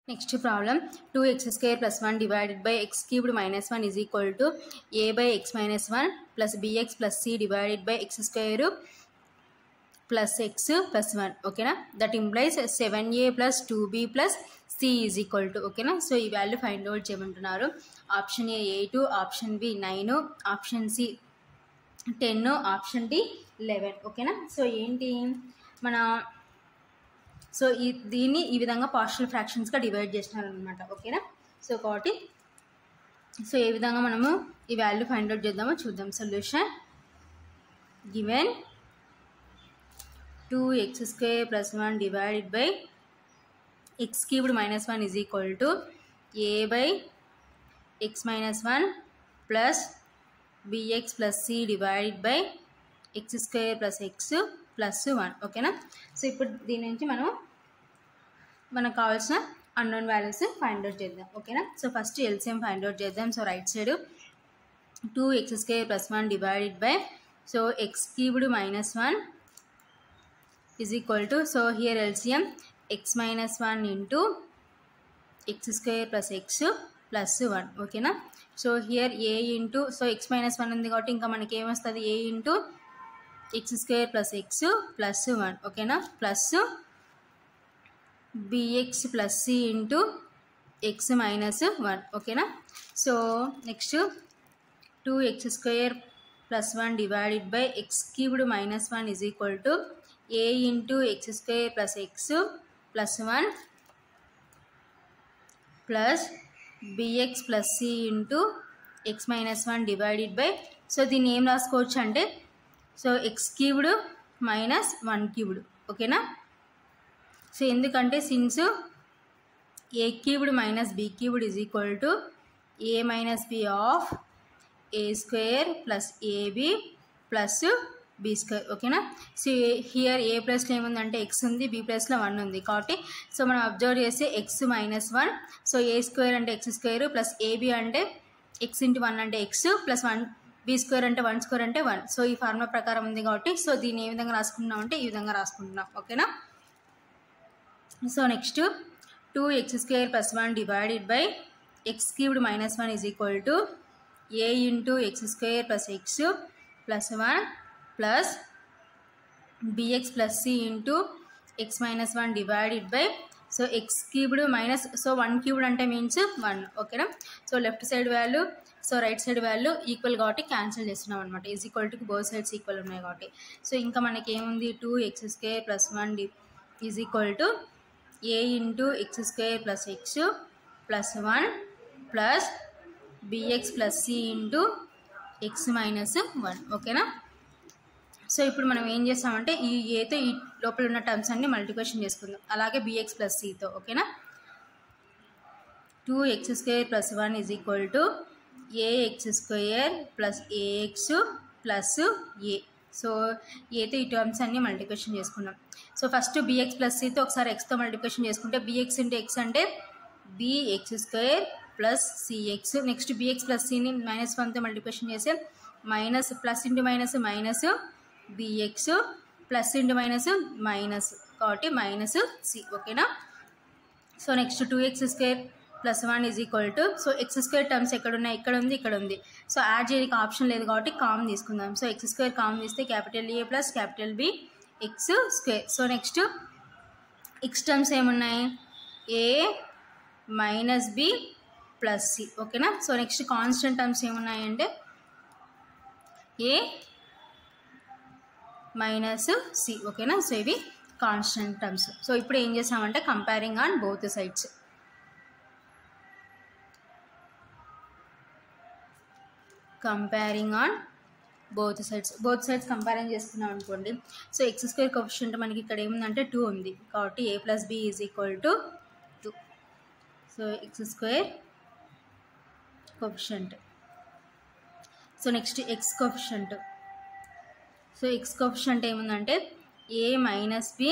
Next problem, 2x square plus 1 divided by x cubed minus 1 is equal to a by x minus 1 plus bx plus c divided by x square plus x plus 1. Okay na? That implies 7a plus 2b plus c is equal to. Okay na? So, ఈ value find out చేయమంటున్నారు. Option A 8, option B 9, option C 10, option D 11. Okay na? So, ఏంటి మన so దీన్ని ఈ విధంగా partial ఫ్రాక్షన్స్గా divide చేసినారనమాట. ఓకేనా? So కాబట్టి so ఏ విధంగా మనము ఈ వాల్యూ ఫైండ్ అవుట్ చేద్దామో చూద్దాం. Solution given 2x square plus 1 divided by x cubed minus 1 is equal to a by x minus 1 plus bx plus c divided by x square plus x plus 1. ఓకేనా? So ఇప్పుడు దీని నుంచి మనకు కావాల్సిన unknown values find out చేద్దాం. ఓకేనా? So first LCM find out చేద్దాం. So right side 2x square plus 1 divided by so x cubed minus 1 is equal to, so here LCM x minus 1 into x square plus x plus 1. ఓకేనా? So here a into so x minus 1 ఉంది కాబట్టి ఇంకా మనకి ఏమొస్తుంది a into x square plus x plus 1. ఓకేనా? Plus bx plus c into x minus 1. ఓకేనా? So next 2x square plus 1 divided by x cubed minus 1 is equal to a into x square plus x plus 1 plus bx plus c into x minus 1 divided by so దీన్ని ఏం రాసుకోవచ్చు అంటే so x cubed minus 1 cubed. ఓకేనా? So ఎందుకంటే since A cubed minus B cubed is equal to A minus B of A square plus AB plus B square. ఓకేనా? So here A ప్లస్లో ఏముందంటే X ఉంది, బి ప్లస్లో 1 ఉంది కాబట్టి so మనం అబ్జర్వ్ చేస్తే ఎక్స్ మైనస్ 1. సో ఏ స్క్వేర్ అంటే ఎక్స్ స్క్వేర్ ప్లస్ ఏబి అంటే ఎక్స్ ఇంటూ 1 అంటే ఎక్స్ ప్లస్ 1 బి స్క్వేర్ అంటే 1 స్క్వేర్ అంటే 1. సో ఈ ఫార్ములా ప్రకారం ఉంది కాబట్టి సో దీన్ని ఏ విధంగా రాసుకుంటున్నాం అంటే ఈ విధంగా రాసుకుంటున్నాం. ఓకేనా? So next 2x square plus 1 divided by x cubed minus 1 is equal to a into x square plus x plus 1 plus bx plus c into x minus 1 divided by so x cubed minus so 1 cubed అంటే means 1. ఓకేనా? So left side value so right side value equal కాబట్టి cancel చేస్తున్నాం అనమాట. Is equal to both sides equal ఉన్నాయి కాబట్టి so ఇంకా మనకి ఏముంది 2x square plus 1 is equal to a into x square plus x plus 1 plus bx plus c into x minus 1. ఓకేనా? So ఇప్పుడు మనం ఏం చేస్తామంటే ఈ ఏతో ఈ లోపల ఉన్న టర్మ్స్ అన్ని మల్టిప్లికేషన్ చేసుకుందాం, అలాగే bx plus cతో. ఓకేనా? 2x square plus 1 is equal to ax square plus ax plus a. So ఏతో ఈ టర్మ్స్ అన్ని మల్టిప్లికేషన్ చేసుకున్నాం. సో ఫస్ట్ bx plus cతో ఒకసారి xతో మల్టిప్లికేషన్ చేసుకుంటే bx ఇంటూ x అంటే bx square plus cx. Next bx plus cని మైనస్ 1తో మల్టిప్లికేషన్ చేస్తే minus plus into minus minus bx plus into minus minus కాబట్టి మైనస్ c. ఓకేనా? So next 2x square plus 1 is equal to so x square terms ఎక్కడ ఉన్నాయి, ఇక్కడ ఉంది, ఇక్కడ ఉంది. సో యాడ్ చేయడానికి ఆప్షన్ లేదు కాబట్టి కామన్ తీసుకుందాం. సో ఎక్స్ స్క్వేర్ కామన్ తీస్తే capital A plus capital B x square. So next x terms ఏమున్నాయి A minus B plus C. ఓకేనా? సో నెక్స్ట్ కాన్స్టెంట్ టర్మ్స్ ఏమున్నాయంటే ఏ మైనస్ సి. ఓకేనా? So ఇవి కాన్స్టెంట్ టర్మ్స్. సో ఇప్పుడు ఏం చేసామంటే comparing on both sides. Comparing on both sides comparing చేస్తున్నాం అనుకోండి. సో ఎక్స్ స్క్వేర్ కోఎఫిషియంట్ మనకి ఇక్కడ ఏముందంటే 2 ఉంది కాబట్టి a plus b is equal to 2. So x square coefficient. So next x coefficient. So x coefficient ఏముందంటే a minus B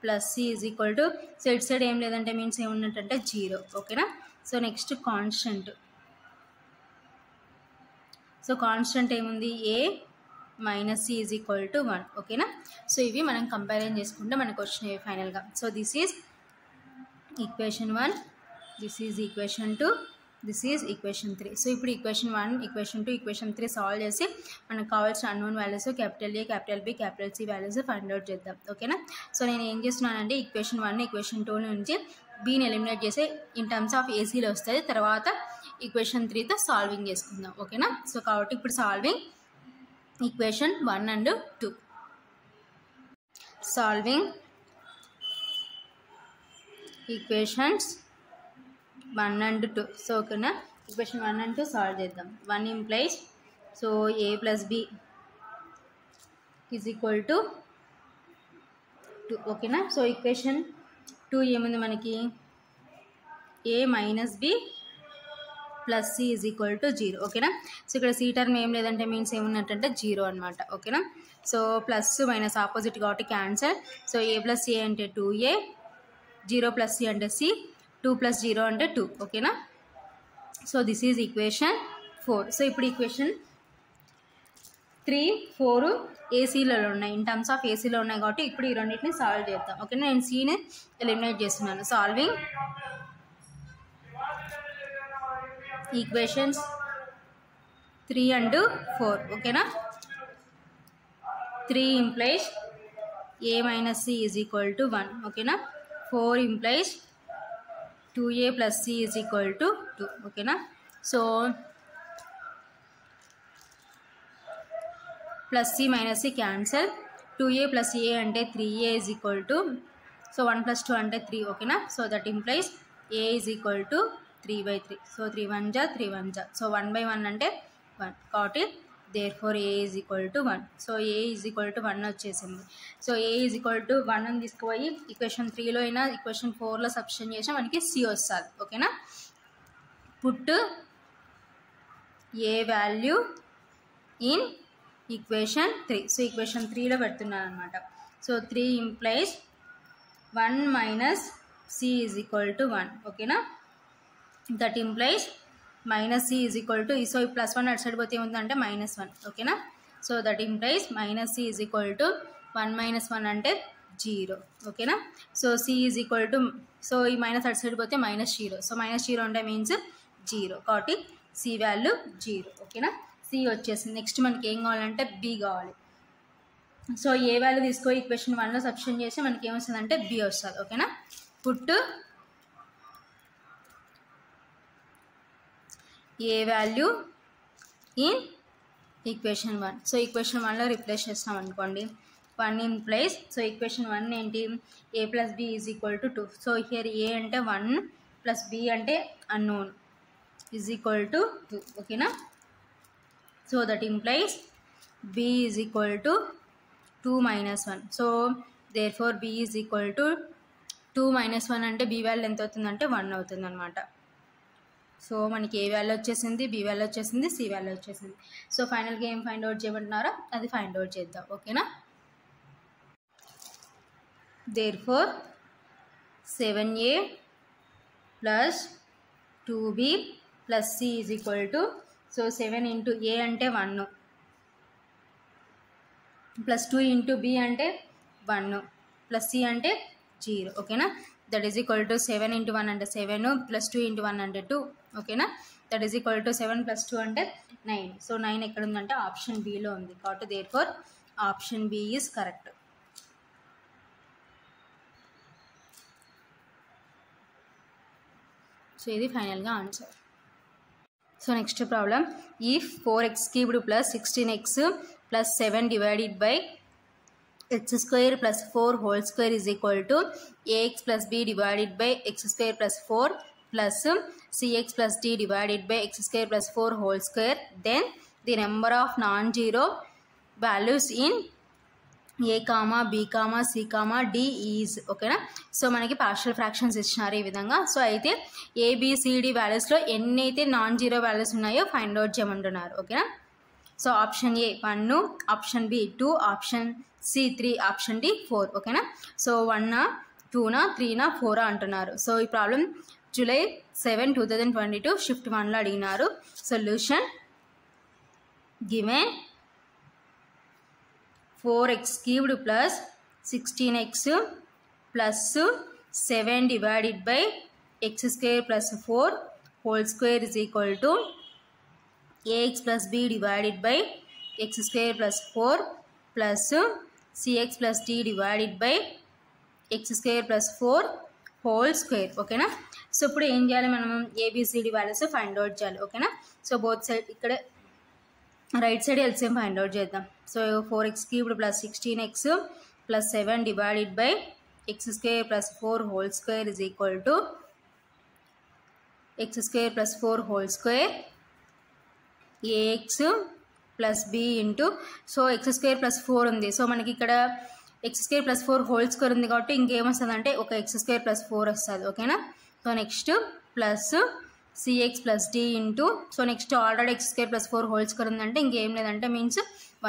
plus C is equal to so it side ఏం లేదంటే means ఏమున్నట్టంటే 0. ఓకేనా? So next constant. So constant ఏముంది a minus c is equal to 1. ఓకేనా? So ఇవి మనం comparison చేసుకుంటే మనకు వచ్చినాయి ఫైనల్గా. So this is equation 1, this is equation 2, this is equation 3. So ఇప్పుడు equation 1, equation 2, equation 3 సాల్వ్ చేసి మనకు కావాల్సిన unknown values capital A, capital B, capital C values find out చేద్దాం. ఓకేనా. సో నేను ఏం చేస్తున్నానంటే equation 1, equation 2 నుంచి బీని ఎలిమినేట్ చేసి ఇన్ టర్మ్స్ ఆఫ్ ఏసీలో వస్తుంది. తర్వాత equation 3తో సాల్వింగ్ చేసుకుందాం. ఓకేనా. సో కాబట్టి ఇప్పుడు solving equation 1 and 2. Solving equations 1 and 2. So ఓకేనా. ఈక్వేషన్ 1 and 2 సాల్వ్ చేద్దాం. 1 implies so a plus b is equal to 2. ఓకేనా. సో ఈక్వేషన్ 2 ఏముంది మనకి a minus b plus c is equal to 0. ఓకేనా. సో ఇక్కడ c టర్మ్ ఏం లేదంటే means ఏమున్నట్టంటే 0 అనమాట. ఓకేనా. సో ప్లస్ మైనస్ ఆపోజిట్ కాబట్టి cancel. So a plus a అంటే 2a, 0 ప్లస్ c అంటే c, 2 ప్లస్ 0 అంటే 2. ఓకేనా. So this is equation 4. So ఇప్పుడు ఈక్వేషన్ 3, 4 ఏసీలలో ఉన్నాయి, ఇన్ టర్మ్స్ ఆఫ్ ఏసీలో ఉన్నాయి కాబట్టి ఇప్పుడు ఈ రెండింటిని సాల్వ్ చేద్దాం. ఓకేనా. నేను సీని ఎలిమినేట్ చేస్తున్నాను. Solving equations 3 and 4. ఓకేనా. 3 implies a minus c is equal to 1. ఓకేనా. 4 implies 2a plus c is equal to 2. ఓకేనా. So plus c minus c cancel. 2a plus a అంటే 3a is equal to, so 1 plus 2 అంటే 3. ఓకేనా. So that implies a is equal to 3/3. So 3 1 జా 3 1 జా. So 1/1 అంటే 1 కాబట్టి therefore a is equal to 1. So a is equal to 1 వచ్చేసింది. So a is equal to 1 అని తీసుకుపోయి ఈక్వేషన్ 3లో అయినా ఈక్వేషన్ 4లో సబ్స్టిట్యూట్ చేసినా మనకి c వస్తుంది. ఓకేనా. Put a value in equation 3. So equation 3లో పెడుతున్నాను అనమాట. So 3 implies 1 minus c is equal to 1. ఓకేనా. That implies minus c is equal to, so plus 1 అటు సైడ్ పోతే ఏముందంటే -1. ఓకేనా. So that implies minus c is equal to 1 - 1 అంటే 0. ఓకేనా. So c is equal to, so ఈ minus అటు side పోతే -0. సో -0 అంటే మీన్స్ 0 కాబట్టి c వాల్యూ 0. ఓకేనా. c వచ్చేసింది. నెక్స్ట్ మనకి ఏం కావాలంటే b కావాలి. సో ఏ వాల్యూ తీసుకో ఈక్వేషన్ 1లో సబ్స్టిట్యూట్ చేసి మనకి ఏమొస్తుందంటే b వస్తుంది. ఓకేనా. Put a value in equation 1. So equation 1లో రిప్లేస్ చేస్తాం అనుకోండి. 1 ఇంప్లైస్, సో ఈక్వేషన్ 1 ఏంటి a plus b is equal to 2. So here a అంటే 1 ప్లస్ b అంటే అన్నోన్ ఈజ్ ఈక్వల్ టు 2. ఓకేనా. So that implies b is equal to 2 - 1. So therefore b is equal to 2 - 1 అంటే b value ఎంత అవుతుందంటే 1 అవుతుంది అనమాట. So మనకి ఏ value వచ్చేసింది, బి వాల్యూ వచ్చేసింది, సి వాల్యూ వచ్చేసింది. సో ఫైనల్గా ఏం ఫైండ్ అవుట్ చేయమంటున్నారో అది ఫైండ్ అవుట్ చేద్దాం. ఓకేనా. Therefore 7a plus 2b plus c is equal to, so 7 into a అంటే 1 ప్లస్ 2 ఇంటూ b అంటే 1 ప్లస్ c అంటే 0. ఓకేనా. That is equal to 7 into 1 అంటే 7 ప్లస్ 2 ఇంటూ 1 అంటే 2. ఓకేనా. That is equal to 7 plus 2 అంటే 9. సో 9 ఎక్కడ ఉందంటే ఆప్షన్ బిలో ఉంది కాబట్టి therefore option B is correct. So ఇది ఫైనల్గా answer. So next problem, if 4x cubed plus 16x plus 7 divided by x square plus 4 whole square is equal to ax plus b divided by x square plus 4 plus cx plus d divided by x square plus 4 whole square, then the number of non-zero values in a comma B comma C comma D is. ఓకేనా. So మనకి partial fractions ఇచ్చినారు ఈ విధంగా. So అయితే ABCD వాల్యూస్లో ఎన్నైతే non zero values ఉన్నాయో find out చేయమంటున్నారు. ఓకేనా. So option A 1, option B 2, option C 3, option D 4. ఓకేనా. సో 1, 2, 3, 4 అంటున్నారు. సో ఈ ప్రాబ్లం July 7, 2022 షిఫ్ట్ 1లో అడిగినారు. Solution given 4x cubed plus 16x plus 7 divided by x square plus 4 whole square is equal to ax plus b divided by x square plus 4 plus cx plus d divided by x square plus 4 whole square. ఓకేనా. So ఇప్పుడు ఏం చేయాలి, మనం A B C D values find out చేయాలి. ఓకేనా. So both side ఇక్కడ right side LCM find out చేద్దాం. So 4x cubed plus 16x plus 7 divided by x square plus 4 whole square is equal to x square plus 4 whole square ax plus b into, so x square plus 4 ఉంది. So మనకి ఇక్కడ x square plus 4 whole square ఉంది కాబట్టి ఇంకేమొస్తుంది అంటే ఒక x square plus 4 వస్తుంది. ఓకేనా. So next plus cx plus d into, so next already x square plus 4 whole square ఉందంటే ఇంకేం లేదంటే మీన్స్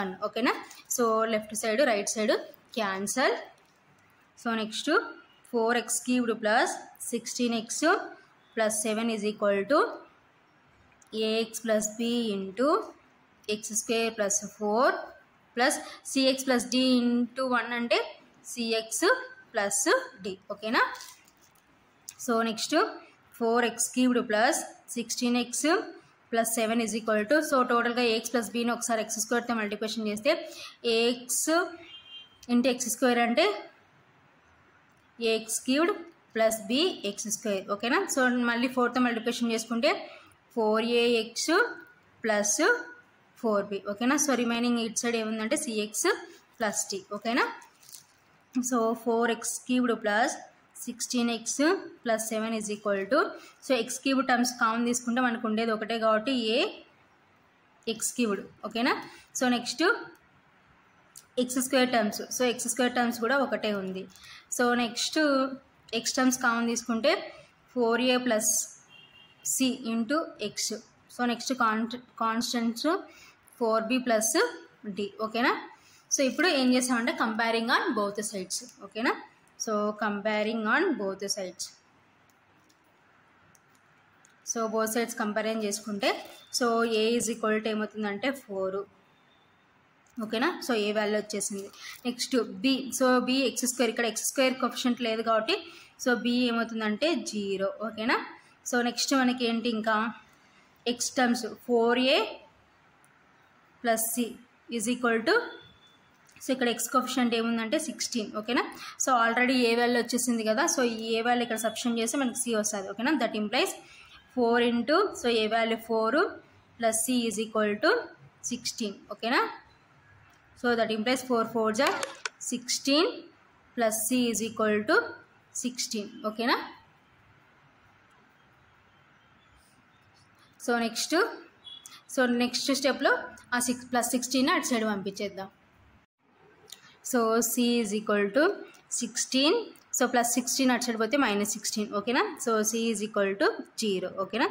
1. ఓకేనా. So left side right side cancel. So next 4x cubed plus 16x plus 7 is equal to ax plus b into x square plus 4 plus cx plus d into 1 అంటే cx plus d. ఓకేనా. So next 4x cubed plus 16x plus 7 is equal to, so టోటల్గా ax plus bని ఒకసారి x స్క్వేర్తో multiplication చేస్తే ax into x square అంటే ax cubed plus b x square. ఓకేనా. So మళ్ళీ 4తో multiplication చేసుకుంటే 4ax plus 4b. ఓకేనా. So remaining it side ఏముందంటే cx plus d. ఓకేనా. So 4x cubed plus 16x plus 7 is equal to, so x cubed terms common తీసుకుంటే మనకు ఉండేది ఒకటే కాబట్టి ఏ x cubed. ఓకేనా. So next x square terms, so x square terms కూడా ఒకటే ఉంది. So next x terms common తీసుకుంటే 4a plus c into x. So next constants 4b plus d. ఓకేనా. సో ఇప్పుడు ఏం చేసామంటే కంపేరింగ్ ఆన్ బోత్ సైడ్స్. ఓకేనా. So comparing on both sides, so both sides compare చేసుకుంటే so a is equal to ఏమవుతుందంటే 4. ఓకేనా. So ఏ value వచ్చేసింది. Next B, so B x square, ఇక్కడ ఎక్స్ స్క్వేర్ కోఎఫిషియంట్ లేదు కాబట్టి సో బి ఏమవుతుందంటే 0. ఓకేనా. సో నెక్స్ట్ మనకి ఏంటి ఇంకా x terms 4a plus C is equal to, so ఇక్కడ ఎక్స్ కోఎఫిషియంట్ ఏముందంటే 16. ఓకేనా. సో ఆల్రెడీ ఏ వాల్యూ వచ్చేసింది కదా, సో ఈ ఏ వాల్యూ ఇక్కడ సబ్స్టిట్యూట్ చేస్తే మనకి సి వస్తుంది. ఓకేనా. That implies 4 into, so A value 4 plus C is equal to 16. ఓకేనా. So that implies 4 4s are 16 plus C is equal to 16. ఓకేనా. సో నెక్స్ట్ స్టెప్లో ఆ 6 ప్లస్ 16 అటు సైడ్ పంపించేద్దాం. So c is equal to 16, so plus 16 అటు side పోతే -16. ఓకేనా. So c is equal to 0. ఓకేనా.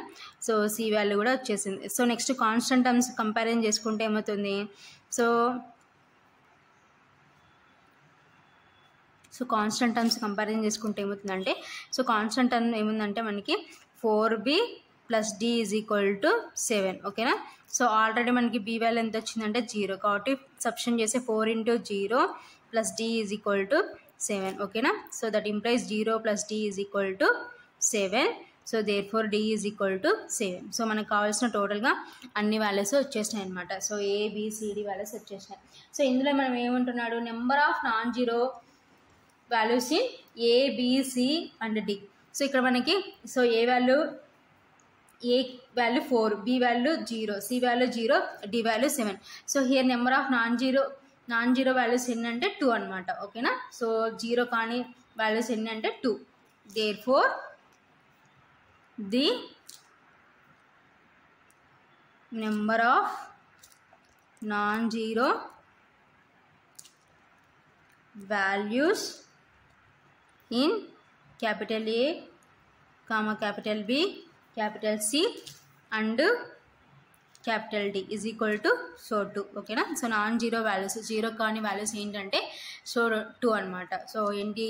సో సి వాల్యూ కూడా వచ్చేసింది. So next constant terms comparison చేసుకుంటే ఏమవుతుంది, సో కాన్స్టెంట్ టర్మ్స్ కంపారిజన్ చేసుకుంటే ఏమవుతుందంటే, సో కాన్స్టెంట్ టర్మ్ ఏముందంటే మనకి 4b plus d is equal to 7. ఓకేనా. సో ఆల్రెడీ మనకి b వాల్యూ ఎంత వచ్చిందంటే 0 కాబట్టి సబ్స్టిట్యూట్ చేసే 4 into 0 plus d is equal to 7. ఓకేనా. So that implies 0 plus d is equal to 7. So therefore d is equal to 7. So మనకు కావాల్సిన టోటల్గా అన్ని వాల్యూస్ వచ్చేసినాయి అనమాట. సో ABCD వాల్యూస్ వచ్చేసినాయి. సో ఇందులో మనం ఏమంటున్నాడు, number of non zero values in A, B, C and D. So ఇక్కడ మనకి so A value 4, B value 0, C value 0, D value 7. So here number of non zero values ఎన్ని అంటే 2 అనమాట. ఓకేనా. సో 0 కానీ వాల్యూస్ ఎన్ని అంటే 2. Therefore the number of non zero values in capital A, capital B, capital C and capital D is equal to so 2 ఓకేనా. So non zero values zero కాని values ఏంటంటే సో 2 అనమాట. So ఏంటి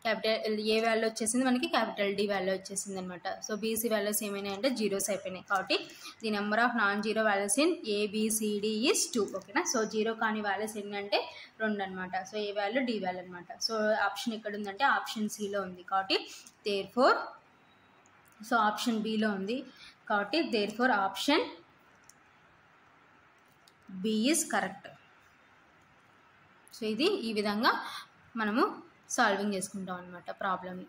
capital ఏ value వచ్చేసింది మనకి capital D value వచ్చేసింది అనమాట. So BC values ఏమైనాయి అంటే జీరోస్ అయిపోయినాయి. కాబట్టి the number of non zero values in ABCD is 2 ఓకేనా. సో జీరో కాని వాల్యూస్ ఏంటంటే 2 అనమాట. సో ఏ వాల్యూ D వాల్యూ అనమాట. సో ఆప్షన్ ఎక్కడ ఉందంటే ఆప్షన్ Cలో ఉంది. కాబట్టి దేర్ఫోర్ సో ఆప్షన్ Bలో ఉంది కాబట్టి therefore option B is correct. So ఇది ఈ విధంగా మనము సాల్వింగ్ చేసుకుంటాం అనమాట ప్రాబ్లమ్ని.